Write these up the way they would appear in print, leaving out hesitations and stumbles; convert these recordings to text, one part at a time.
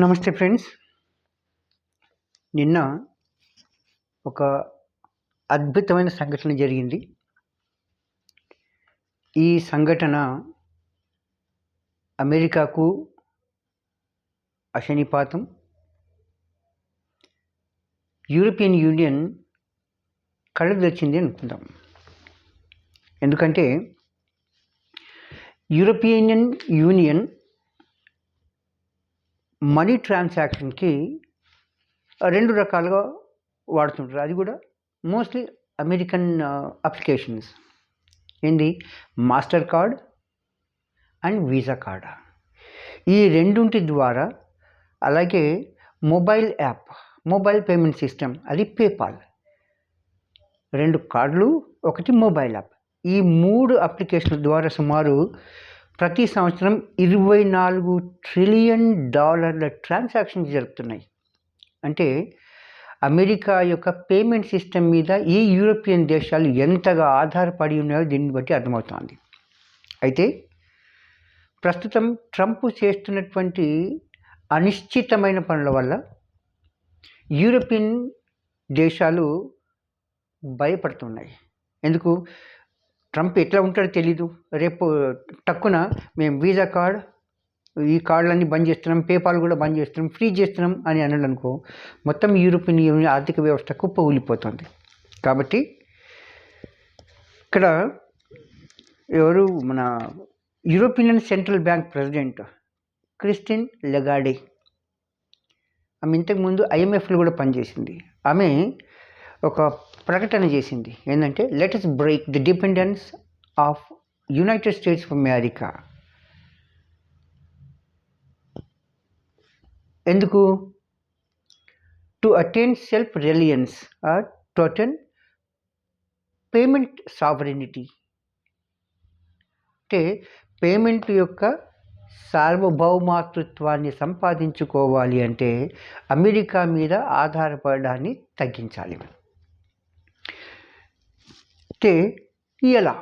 నమస్తే ఫ్రెండ్స్. నిన్న ఒక అద్భుతమైన సంఘటన జరిగింది. ఈ సంఘటన అమెరికాకు అశనిపాతం. యూరోపియన్ యూనియన్ కళ్ళు తెరిచింది అనుకుందాం. ఎందుకంటే యూరోపియన్ యూనియన్ మనీ ట్రాన్సాక్షన్కి రెండు రకాలుగా వాడుతుంటారు. అది కూడా మోస్ట్లీ అమెరికన్ అప్లికేషన్స్. ఏంది? Master card and visa card. ఈ రెండుంటి ద్వారా, అలాగే mobile app, mobile payment system, అది పేపాల్. రెండు కార్డులు, ఒకటి మొబైల్ యాప్. ఈ మూడు అప్లికేషన్ల ద్వారా సుమారు ప్రతి సంవత్సరం $24 ట్రిలియన్ ట్రాన్సాక్షన్స్ జరుగుతున్నాయి. అంటే అమెరికా యొక్క పేమెంట్ సిస్టమ్ మీద ఈ యూరోపియన్ దేశాలు ఎంతగా ఆధారపడి ఉన్నాయో దీన్ని బట్టి అర్థమవుతోంది. అయితే ప్రస్తుతం ట్రంప్ చేస్తున్నటువంటి అనిశ్చితమైన పనుల వల్ల యూరోపియన్ దేశాలు భయపడుతున్నాయి. ఎందుకు? ట్రంప్ ఎట్లా ఉంటాడో తెలీదు. రేపు టక్కున మేము వీసా కార్డ్, ఈ కార్డులన్నీ బంద్ చేస్తున్నాం, పేపాల్ కూడా బంద్ చేస్తున్నాం, ఫ్రీ చేస్తున్నాం అని అన్నాడు అనుకో, మొత్తం యూరోపియన్ యూనియన్ ఆర్థిక వ్యవస్థ కుప్పకూలిపోతుంది. కాబట్టి ఇక్కడ ఎవరు, మన European Central Bank President Christine Lagarde, ఆమె ఇంతకుముందు ఐఎంఎఫ్లో కూడా పనిచేసింది. ఆమె ఒక ప్రకటన చేసింది. ఏంటంటే, let us break the dependence of United States of America. ఎందుకు? To attain self reliance or total payment sovereignty. అంటే పేమెంట్ యొక్క సార్వభౌమాతృత్వాన్ని సంపాదించుకోవాలి అంటే అమెరికా మీద ఆధారపడడాన్ని తగ్గించాలి. అంటే ఎలా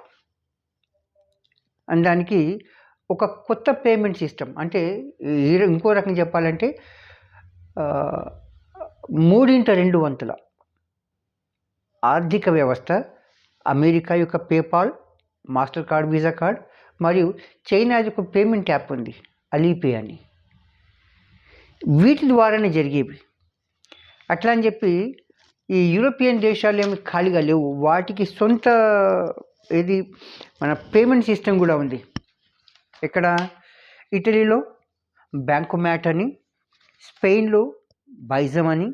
అనడానికి ఒక కొత్త పేమెంట్ సిస్టమ్, అంటే ఇంకో రకంగా చెప్పాలంటే 3/2 వంతుల ఆర్థిక వ్యవస్థ అమెరికా యొక్క PayPal, master card, visa card, మరియు చైనాది ఒక పేమెంట్ యాప్ ఉంది, అలీపే అని. వీటి ద్వారానే జరిగేవి. అట్లా అని చెప్పి ఈ యూరోపియన్ దేశాలు ఏమి ఖాళీగా లేవు. వాటికి సొంత ఏది మన పేమెంట్ సిస్టమ్ కూడా ఉంది. ఇక్కడ ఇటలీలో బ్యాంకోమాట్ అని, స్పెయిన్లో బైజమ్ అని,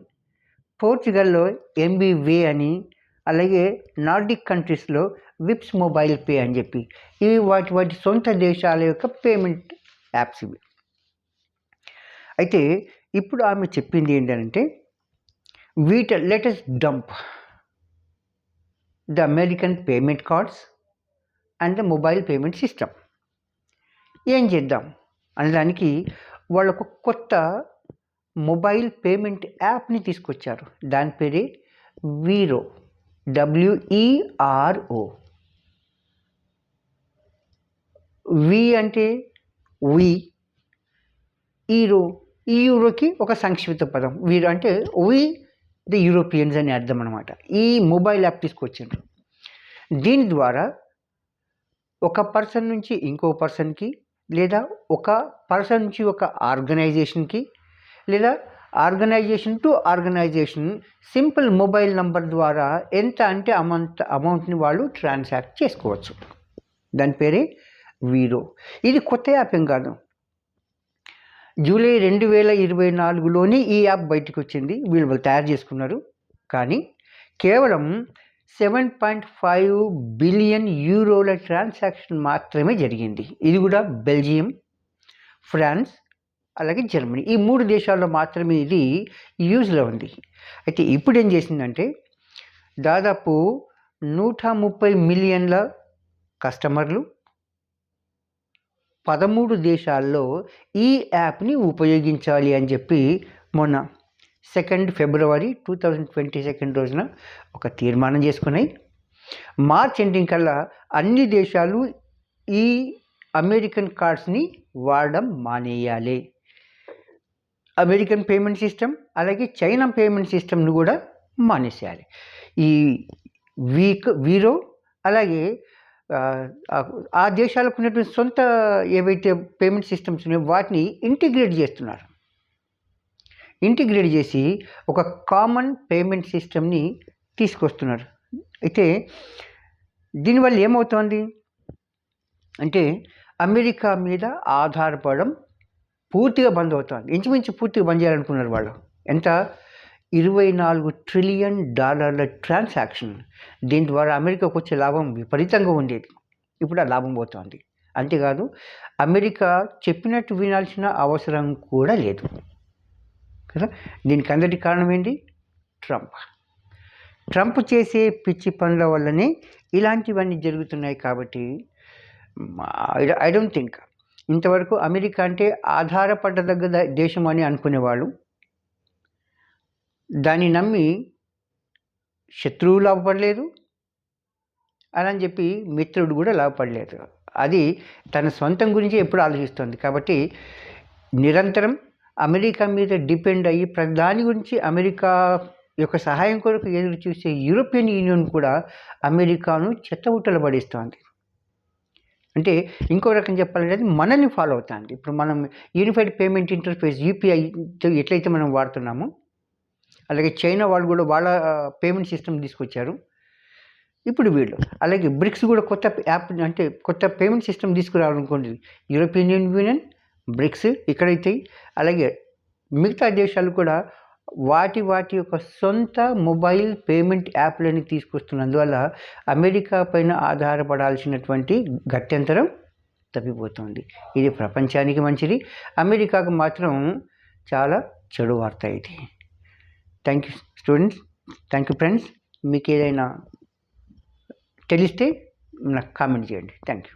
పోర్చుగల్లో ఎంబీవే అని, అలాగే నార్డిక్ కంట్రీస్లో విప్స్ మొబైల్ పే అని చెప్పి, ఇవి వాటి సొంత దేశాల యొక్క పేమెంట్ యాప్స్ ఇవి. అయితే ఇప్పుడు ఆమె చెప్పింది ఏంటంటే, let us dump the American payment cards and the mobile payment system. ఏం చేద్దాం అనడానికి వాళ్ళకు కొత్త మొబైల్ పేమెంట్ యాప్ని తీసుకొచ్చారు. దాని పేరే వీరో, WERO. వి అంటే వి, యూరోకి ఒక సంక్షిప్త పదం. వీరో అంటే వి ది యూరోపియన్స్ అని అర్థం అనమాట. ఈ మొబైల్ యాప్ తీసుకొచ్చారు. దీని ద్వారా ఒక పర్సన్ నుంచి ఇంకో పర్సన్కి, లేదా ఒక పర్సన్ నుంచి ఒక ఆర్గనైజేషన్కి, లేదా organisation to organisation simple mobile number ద్వారా ఎంత అంటే అమౌంట్ని వాళ్ళు ట్రాన్సాక్ట్ చేసుకోవచ్చు. దాని పేరే వీరో. ఇది కొత్త యాప్ ఏం కాదు. జూలై 2024లోనే ఈ యాప్ బయటకు వచ్చింది. వీళ్ళు తయారు చేసుకున్నారు. కానీ కేవలం 7.5 బిలియన్ యూరోల ట్రాన్సాక్షన్ మాత్రమే జరిగింది. ఇది కూడా బెల్జియం, ఫ్రాన్స్, అలాగే జర్మనీ, ఈ 3 దేశాల్లో మాత్రమే ఇది యూజ్లో ఉంది. అయితే ఇప్పుడు ఏం చేసిందంటే, దాదాపు 130 మిలియన్ల కస్టమర్లు 13 దేశాల్లో ఈ యాప్ని ఉపయోగించాలి అని చెప్పి మొన్న 2 ఫిబ్రవరి 2022 రోజున ఒక తీర్మానం చేసుకున్నాయి. మార్చ్ ఎండింగ్ కల్లా అన్ని దేశాలు ఈ అమెరికన్ కార్డ్స్ని వాడడం మానేయాలి. అమెరికన్ పేమెంట్ సిస్టమ్ అలాగే చైనా పేమెంట్ సిస్టమ్ను కూడా మానేసేయాలి. ఈ వీరో అలాగే ఆ దేశాలకు ఉన్నటువంటి సొంత ఏవైతే పేమెంట్ సిస్టమ్స్ ఉన్నాయో వాటిని ఇంటిగ్రేట్ చేస్తున్నారు. ఇంటిగ్రేట్ చేసి ఒక కామన్ పేమెంట్ సిస్టమ్ని తీసుకొస్తున్నారు. అయితే దీనివల్ల ఏమవుతోంది అంటే అమెరికా మీద ఆధారపడడం పూర్తిగా బంద్ అవుతోంది. ఇంచుమించు పూర్తిగా బంద్ చేయాలనుకున్నారు వాళ్ళు. ఎంత? $24 ట్రిలియన్ ట్రాన్సాక్షన్. దీని ద్వారా అమెరికాకు వచ్చే లాభం విపరీతంగా ఉండేది. ఇప్పుడు ఆ లాభం పోతోంది. అంతేకాదు అమెరికా చెప్పినట్టు వినాల్సిన అవసరం కూడా లేదు కదా. దీనికి అందరి కారణం ఏంటి? ట్రంప్ చేసే పిచ్చి పనుల వల్లనే ఇలాంటివన్నీ జరుగుతున్నాయి. కాబట్టి ఐ డోంట్ థింక్ ఇంతవరకు అమెరికా అంటే ఆధారపడదగ్గ దేశం అని అనుకునేవాళ్ళు దాన్ని నమ్మి శత్రువు లాభపడలేదు, అలా అని చెప్పి మిత్రుడు కూడా లాభపడలేదు. అది తన సొంతం గురించి ఎప్పుడు ఆలోచిస్తుంది. కాబట్టి నిరంతరం అమెరికా మీద డిపెండ్ అయ్యి దాని గురించి అమెరికా యొక్క సహాయం కొరకు ఎదురు చూసే యూరోపియన్ యూనియన్ కూడా అమెరికాను చెత్తబుట్టలు పడిస్తోంది. అంటే ఇంకో రకం చెప్పాలంటే అది మనల్ని ఫాలో అవుతుంది. ఇప్పుడు మనం యూనిఫైడ్ పేమెంట్ ఇంటర్ఫేస్ యూపీఐ ఎట్లయితే మనం వాడుతున్నామో అలాగే చైనా వాళ్ళు కూడా వాళ్ళ పేమెంట్ సిస్టమ్ తీసుకొచ్చారు. ఇప్పుడు వీళ్ళు అలాగే బ్రిక్స్ కూడా కొత్త యాప్ అంటే కొత్త పేమెంట్ సిస్టమ్ తీసుకురావాలనుకోండి. యూరోపియన్ యూనియన్, బ్రిక్స్ ఇక్కడైతే అలాగే మిగతా దేశాలు కూడా వాటి యొక్క సొంత మొబైల్ పేమెంట్ యాప్లని తీసుకొస్తున్నందువల్ల అమెరికా పైన ఆధారపడాల్సినటువంటి గత్యంతరం తప్పిపోతుంది. ఇది ప్రపంచానికి మంచిది, అమెరికాకు మాత్రం చాలా చెడు వార్త ఇది. Thank you students, thank you friends. మీకు ఏదైనా తెలిస్తే నాకు కామెంట్ చేయండి. Thank you.